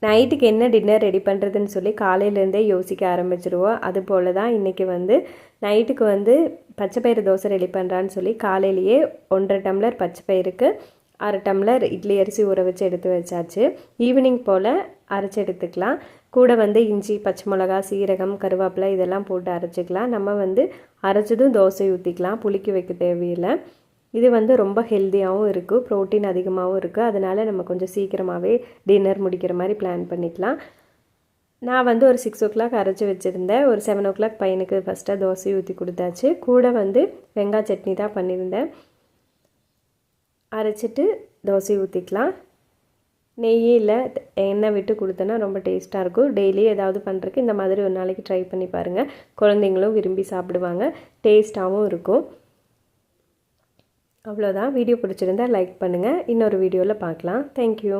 நைட்டுக்கு என்ன dinner ready பண்ணுறதுன்னு சொல்லி காலையிலேருந்தே யோசிக்க ஆரம்பிச்சிருவோம். அது போல் தான் இன்றைக்கி நைட்டுக்கு பச்சைப்பயிறு தோசை ரெடி பண்ணுறான்னு சொல்லி காலையிலேயே 1.5 டம்ளர் பச்சைப்பயிருக்கு 1/2 டம்ளர் இட்லி அரிசி ஊற வச்சு எடுத்து வச்சாச்சு. ஈவினிங் போல் அரைச்சி எடுத்துக்கலாம். கூட இஞ்சி, பச்சை மிளகா, சீரகம், கருவேப்பிலை இதெல்லாம் போட்டு அரைச்சிக்கலாம். நம்ம அரைச்சதும் தோசை ஊற்றிக்கலாம், புளிக்க வைக்க தேவையில்லை. இது ரொம்ப ஹெல்த்தியாகவும் இருக்குது, ப்ரோட்டீன் அதிகமாகவும் இருக்குது. அதனால் நம்ம கொஞ்சம் சீக்கிரமாகவே டின்னர் முடிக்கிற மாதிரி பிளான் பண்ணிக்கலாம். நான் ஒரு 6 o'clock அரைச்சி வச்சுருந்தேன். ஒரு 7 o'clock பையனுக்கு ஃபஸ்ட்டாக தோசை ஊற்றி கொடுத்தாச்சு. கூட வெங்காய சட்னி தான் பண்ணியிருந்தேன். அரைச்சிட்டு தோசை ஊற்றிக்கலாம். நெய்யே இல்லை, எண்ணெய் விட்டு கொடுத்தோன்னா ரொம்ப டேஸ்ட்டாக இருக்கும். டெய்லி ஏதாவது பண்ணுறதுக்கு இந்த மாதிரி ஒரு நாளைக்கு ட்ரை பண்ணி பாருங்கள். குழந்தைங்களும் விரும்பி சாப்பிடுவாங்க, டேஸ்ட்டாகவும் இருக்கும். அவ்வளோதான். வீடியோ பிடிச்சிருந்தா லைக் பண்ணுங்கள். இன்னொரு வீடியோவில் பார்க்கலாம். தேங்க்யூ.